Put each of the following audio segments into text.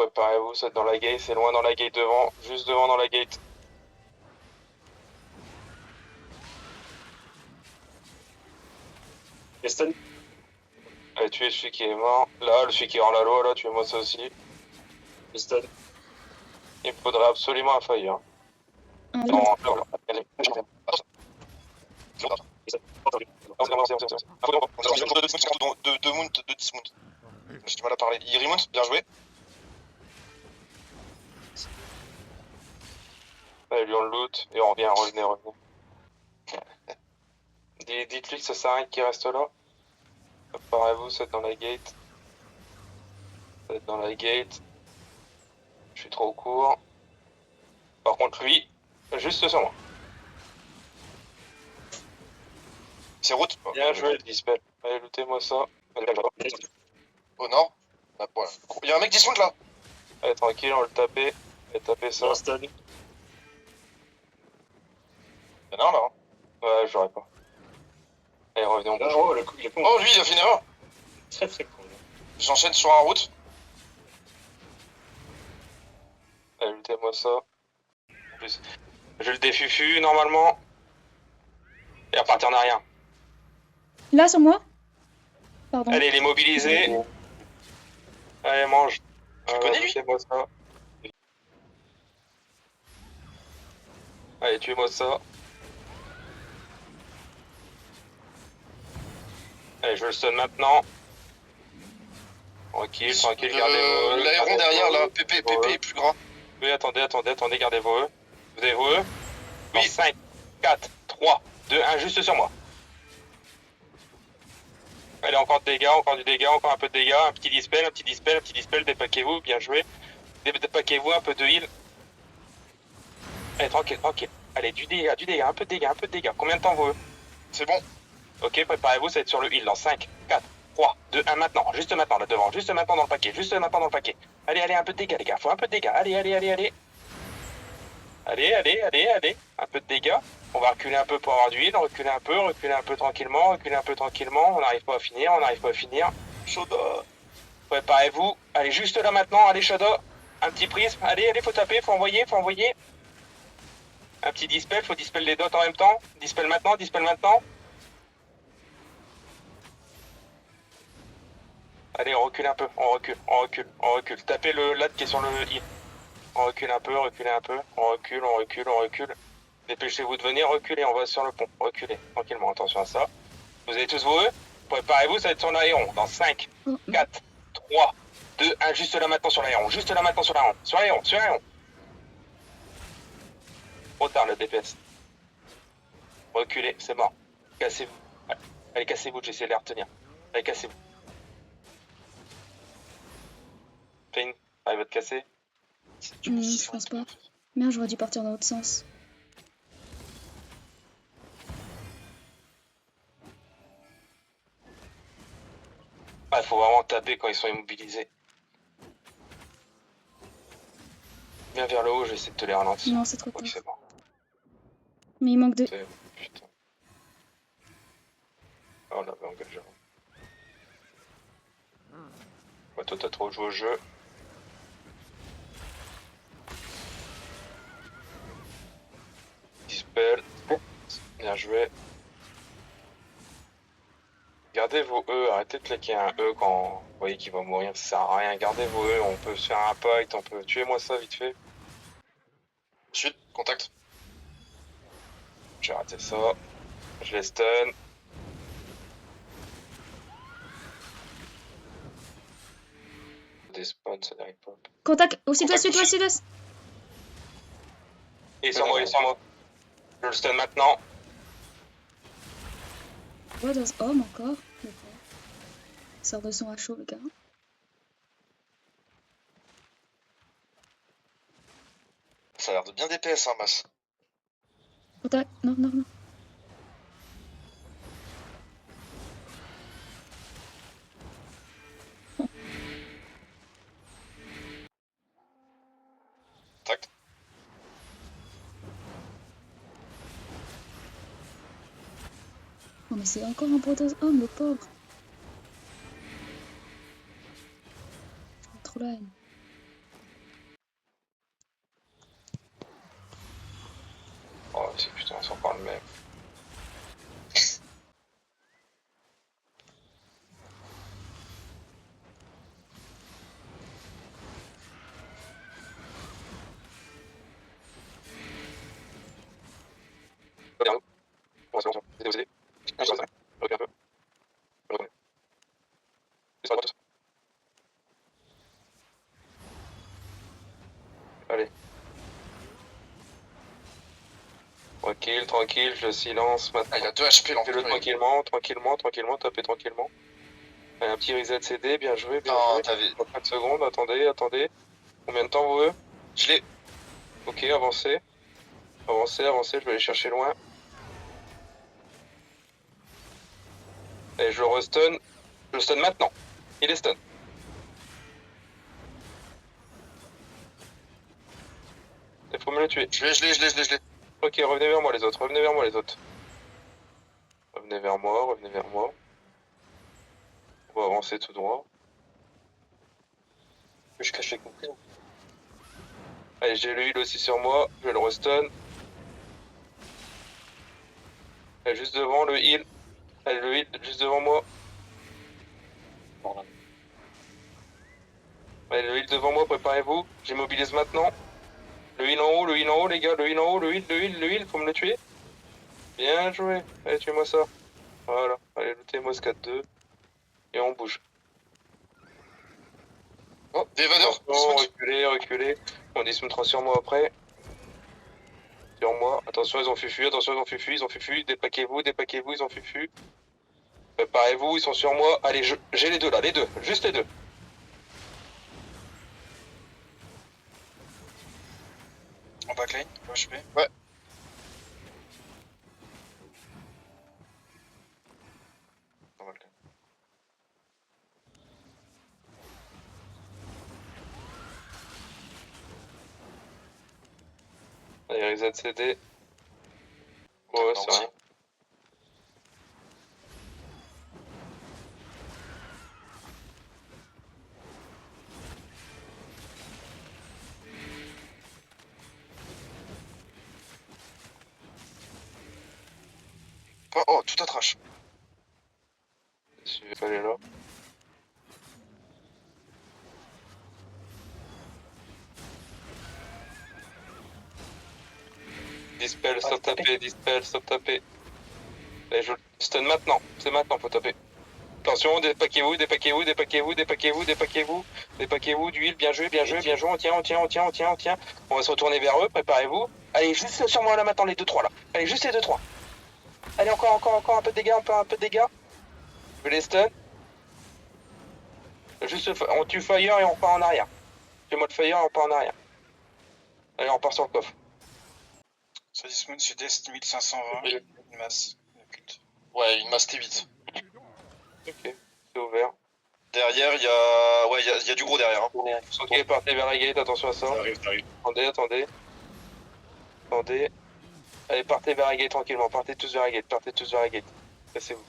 préparez-vous, c'est dans la gate, c'est loin dans la gate devant, juste devant dans la gate. Eston. Allez, tuez celui qui est mort. Là, celui qui est hors la loi, là, tuez-moi ça aussi. Eston. Il me faudrait absolument un fire. Non, De mount, de dismount. J'ai du mal à parler. Il remount, bien joué. Allez, lui on le loot, et on revient, revenez. Dites-lui que ça sert à rien qu'il reste là. Préparez-vous, c'est dans la gate. C'est dans la gate. Je suis trop court. Par contre, lui, juste sur moi. C'est route. Bien joué, le dispel. Allez, lootez-moi ça. Au nord. Ah, voilà. Il y a un mec dismount là. Allez, tranquille, on va le taper. Allez, taper ça. Eston. Il y en a un là. Hein. Ouais, j'aurais pas. Allez, revenez, on bouge. Oh, le coup, il est con. Oh, lui, il a fait une erreur. Très con. J'enchaîne sur un route. Allez, lootez-moi ça. En plus, je le défufu normalement. Et repartir en arrière. là sur moi. Pardon. Allez, il est mobilisé. Allez, mange. Tu connais, lui? Tuez-moi ça. Allez, tuez-moi ça. Allez, je le stun maintenant. Tranquille, gardez vos E. L'aéron derrière là. PP est plus grand. Oui, attendez, gardez vos E. Vous avez vos E? Oui. 5, 4, 3, 2, 1, juste sur moi. Allez, encore du dégât, encore un peu de dégâts, un petit dispel, dépaquez-vous, bien joué. Dépaquez-vous, un peu de heal. Allez, tranquille. Allez, du dégât, un peu de dégâts. Combien de temps vos E? C'est bon. Ok, préparez-vous, ça va être sur le heal dans 5, 4, 3, 2, 1, maintenant. Juste maintenant, là devant, juste maintenant dans le paquet. Allez, un peu de dégâts, les gars, faut un peu de dégâts. Allez. Allez, un peu de dégâts. On va reculer un peu pour avoir du heal, reculer un peu tranquillement. On n'arrive pas à finir. Shadow. Préparez-vous. Allez, juste là maintenant. Allez, Shadow. Un petit prisme. Allez, faut taper, faut envoyer. Un petit dispel, faut dispel les dots en même temps. Dispel maintenant. Allez, on recule un peu. On recule. Tapez le lat qui est sur le heal. On recule un peu. On recule. Dépêchez-vous de venir, reculez, on va sur le pont. Reculez, tranquillement, attention à ça. Vous avez tous vos E? Préparez-vous, ça va être sur l'aéron. Dans 5, 4, 3, 2, 1, juste là maintenant sur l'aéron. Sur l'aéron. Trop tard le DPS. Reculez, c'est mort. Cassez-vous. Allez, cassez-vous, j'essaie de les retenir. Allez, cassez-vous. Pain, arrive à te casser. Je pense pas. Merde, j'aurais dû partir dans l'autre sens. Ah, faut vraiment taper quand ils sont immobilisés. Viens vers le haut, j'essaie de te les ralentir. Non, c'est trop Ok, tard. c'est bon. Mais il manque de... Putain. Oh, on avait engagé. Bah, toi, t'as trop joué au jeu. Dispel. Bien joué. Gardez vos E, arrêtez de claquer un E quand vous voyez qu'il va mourir, ça sert à rien. Gardez vos E, on peut se faire un fight, on peut... Tuez-moi ça vite fait. Sud, contact. J'ai raté ça. Je les stun. Des spawns, ça n'arrive pas. Contact au sud-ouest. Il est sur moi. Je le stun maintenant. What does Homme encore? Sort de son à chaud, le gars. Ça a l'air de bien DPS, hein, Mas. Contact. Non. Tact. Oh, mais c'est encore un Brothers Homme, le pauvre. Trop la haine. le même. Derrière nous. On va se lancer. C'était OCD. On se lance. Recule un peu. On retourne. Laisse-moi droite. Allez. Tranquille, tranquille, je silence Ah, maintenant. il a 2 HP Fais-le l'enculé. tranquillement, tranquillement, tranquillement, tapez tranquillement. Allez, un petit reset CD, bien joué, bien Non, joué. t'avais. 4 secondes, attendez, attendez. Combien de temps vous voulez? Je l'ai. Ok, avancez. Avancez, avancez, je vais aller chercher loin. Et je le restun. Je le stun maintenant. Il est stun. Il faut me le tuer. Je l'ai. Ok, revenez vers moi les autres, revenez vers moi les autres. Revenez vers moi, revenez vers moi. On va avancer tout droit. Je cache les compris. Allez, j'ai le heal aussi sur moi, je vais le restun. Allez, juste devant le heal. Allez, le heal, juste devant moi. Allez, le heal devant moi, préparez-vous. J'immobilise maintenant. Le heal en haut les gars, le heal en haut, le heal, faut me le tuer. Bien joué. Allez, tuez-moi ça. Voilà, allez, lootez-moi ce 4-2. Et on bouge. Oh, des évadeurs. Attention, reculez, reculez. On dismountera sur moi après. Sur moi. Attention, ils ont fufu, ils ont fufu. Dépaquez-vous, ils ont fufu. Préparez-vous, ils sont sur moi. Allez, j'ai les deux là, les deux, juste les deux. En backlane, HP. Ouais. Allez, reset CD. Ouais, c'est rien. Oh, tout à trash. Je vais pas aller là. Dispel, stop taper, dispel, stop taper. Allez, je stun maintenant, c'est maintenant, faut taper. Attention, dépaquez-vous, dépaquez-vous, dépaquez-vous, dépaquez-vous, dépaquez-vous, dépaquez-vous, d'huile, bien joué, on tient. On va se retourner vers eux, préparez-vous. Allez, juste sur moi là maintenant, les 2-3 là. Allez, juste les 2-3. Allez, encore un peu de dégâts, un peu de dégâts. Je vais les stun. Juste, on tue fire et on part en arrière. Fais-moi le fire et on part en arrière. Allez, on part sur le coffre. Sadismoon sud-est 1520. Une masse. Occulte. Ouais, une masse T8. Ok, c'est ouvert. Derrière, il y a. Ouais, il y a du gros derrière. Hein. Ok, partez vers la gate, attention à ça. Ça arrive. Attendez. Allez, partez vers la gate tranquillement, partez tous vers la gate, Cassez-vous.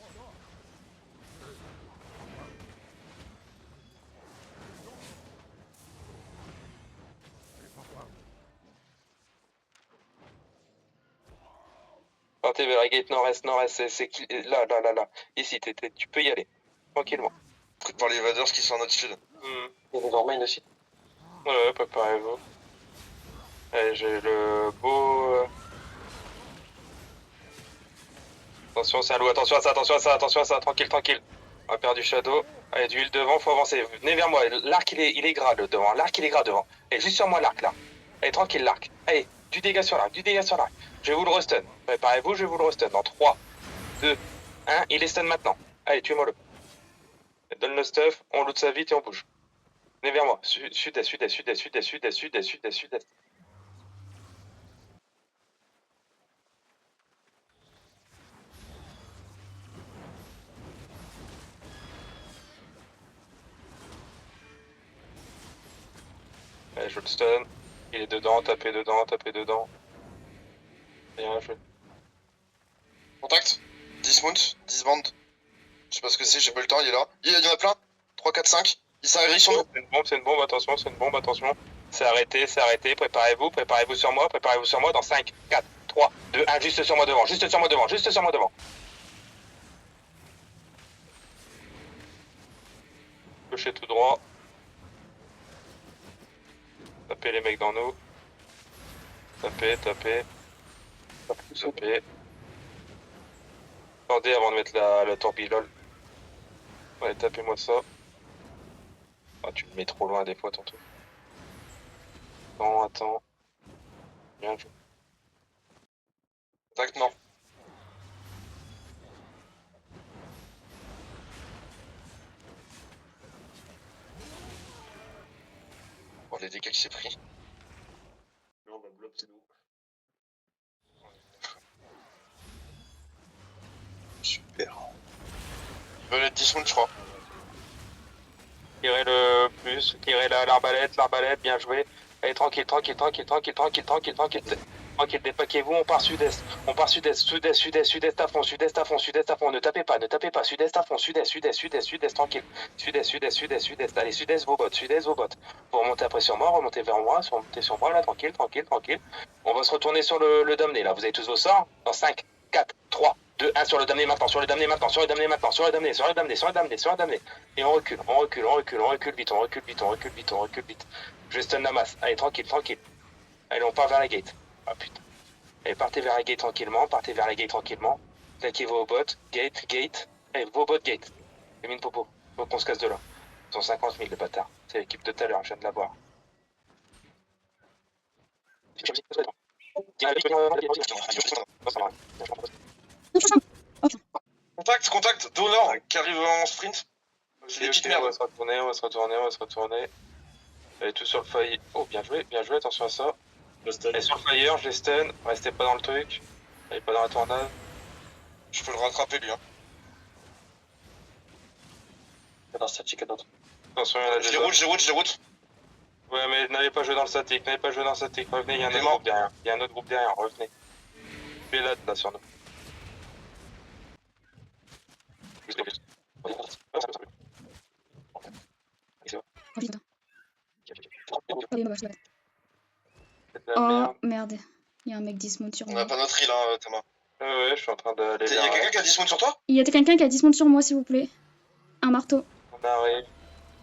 Partez vers la gate nord-est, c'est là. Ici, tu peux y aller, tranquillement. Écoute par les évadeurs qui sont en altitude. Il y a des Dormain aussi. Ouais, préparez-vous. Allez, j'ai le beau... Attention, c'est un loup, attention à ça, tranquille. On a perdu Shadow. Allez, du heal devant, faut avancer. Venez vers moi, l'arc il est gras devant, devant. Et juste sur moi l'arc là. Allez, tranquille l'arc. Allez, du dégât sur l'arc. Je vais vous le restun. Préparez-vous, je vais vous le restun. Dans 3, 2, 1, il est stun maintenant. Allez, tuez-moi le. Donne le stuff, on loot ça vite et on bouge. Venez vers moi. Sud-est. Allez, je le stun. Il est dedans, tapez dedans. Bien joué. Contact. 10 mount, 10 bandes. Je sais pas ce que c'est, j'ai pas le temps, il est là. Il y en a plein. 3, 4, 5. Il s'arrive sur nous. C'est une bombe, attention. C'est arrêté. Préparez-vous sur moi. Dans 5, 4, 3, 2, 1, juste sur moi devant, juste sur moi devant, juste sur moi devant. Gaucher tout droit. Tapez les mecs dans nous. Tapez. Attendez avant de mettre la torpille-lol. Ouais, tapez-moi ça. Ah, tu me mets trop loin des fois, ton truc. Attends. Bien joué. Contact, non. Oh, les dégâts qu'il s'est pris. Non, bah, blob, c'est nous. Super. Ils veulent être 10 moons, je crois. Tirez le plus, tirez l'arbalète, bien joué. Allez, tranquille, dépaquez-vous, on part sud-est, sud-est à fond, ne tapez pas, sud-est à fond, sud-est, tranquille, sud-est, allez, sud-est vos bottes, vous remontez après sur moi, remontez vers moi, remontez sur moi, là, tranquille, on va se retourner sur le damné, là, vous avez tous vos sorts, dans 5, 4, 3, 2, 1, sur le damné maintenant, sur le damné, et on recule, vite. Je stun la masse. Allez, tranquille. Allez, on part vers la gate. Ah putain. Allez, partez vers la gate tranquillement. Claquez vos bots. Gate. Allez, vos bots, gate. Les mines popo. Faut qu'on se casse de là. Ils sont 50 000, les bâtards. C'est l'équipe de tout à l'heure, je viens de la voir. Contact, dos nord, qui arrive en sprint. Les petites On merdes. va se retourner. Allez, tout sur le fire. Oh, bien joué, attention à ça. Allez, sur le fire, je les stun. Restez pas dans le truc. Allez, pas dans la tornade. Je peux le rattraper, lui. Hein. Dans statique et d'autres. Attention, il y en a Je des les autres. route. Ouais, mais n'allez pas jouer dans le statique, revenez, il y a un autre groupe derrière, revenez. Tu es là sur nous. Oh putain. Allez, bah, je dois- C'est de la Oh merde. merde. Il y a un mec dismount sur On moi. a pas notre île, hein, Thomas. Ouais, je suis en train d'aller Y'a vers... quelqu'un qui a 10 moons sur toi? Il y a quelqu'un qui a dismount sur moi, s'il vous plaît. Un marteau. On arrive.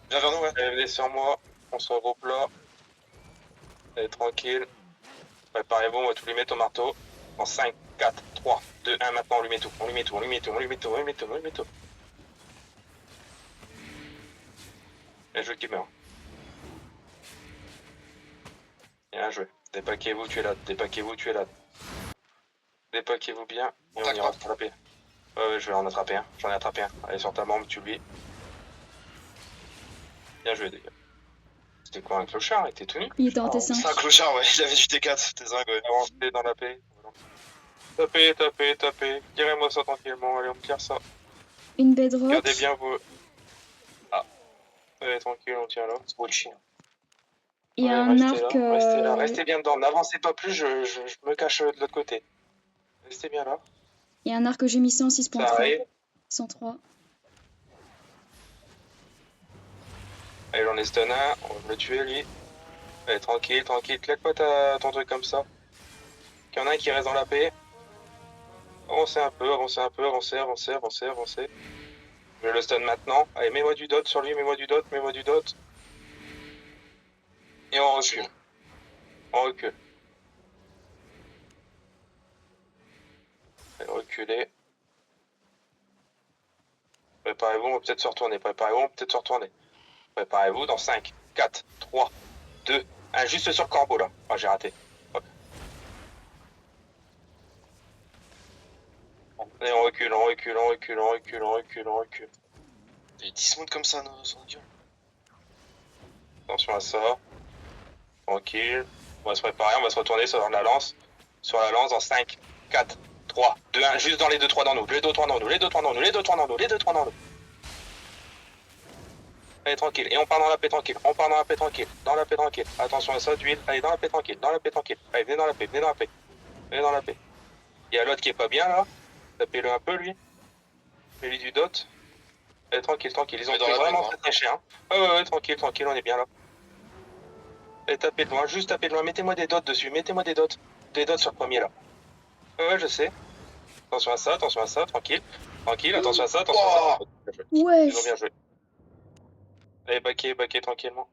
Viens vers nous, ouais. Allez, venez sur moi. On se regroupe là. Allez, tranquille. Préparez-vous, on va tout lui mettre au marteau. En 5, 4, 3, 2, 1, maintenant on lui met tout. Et le jeu qui meurt. Bien joué. Dépaquez-vous, tu es là. Dépaquez-vous bien. Et on ira rattraper. Ouais, je vais en attraper un. J'en ai attrapé un. Allez, sur ta membre, tu lui. Bien joué, les gars. C'était quoi, un clochard? Il était tout nu? Il était en C'est un T5. clochard, ouais. Il avait du T4. T'es zingue, ouais. Avancez dans la paix. Tapez. Tirez-moi ça tranquillement. Allez, on tire ça. Une bedrock. Gardez bien vos... Ah. Allez, tranquille, on tient là. C'est bullshit. Il y a Ouais, un restez arc. là, restez là, restez bien dedans. N'avancez pas plus, je me cache de l'autre côté. Restez bien là. Il y a un arc gémissant Ça 6.3. arrive. 103. Allez, j'en ai stun un. On va le tuer, lui. Allez, tranquille. Claque pas ton truc comme ça. Il y en a un qui reste dans la paix. Avancez un peu. Je le stun maintenant. Allez, mets-moi du dot sur lui, mets-moi du dot. Et on recule. Allez, reculez. Préparez-vous, on va peut-être se retourner. Préparez-vous dans 5, 4, 3, 2, 1. Juste sur le corbeau, là. Ah, j'ai raté. Hop. Allez, on recule. Il y a 10 moons comme ça, son dieu. Attention à ça. Tranquille. On va se préparer, on va se retourner sur la lance. Dans 5, 4, 3, 2, 1. Juste dans les 2-3 dans nous. Les 2-3 dans nous. Allez, tranquille. Et on part dans la paix tranquille. Attention à ça, d'huile. Allez, dans la paix tranquille. Allez, venez dans la paix. Il y a l'autre qui est pas bien là. Tapez-le un peu, lui. Mets-lui du dot. Allez, tranquille. Ils ont dans pris la vraiment paix, très cher. Hein. Ouais, tranquille, on est bien là. Allez, tapez de loin, juste tapez de loin. Mettez-moi des dots dessus. Des dots sur le premier là. Ouais, je sais. Attention à ça, tranquille. Tranquille, attention à ça, attention à ça. Bien joué. Ils ont Wesh. bien joué. Allez, baquer tranquillement.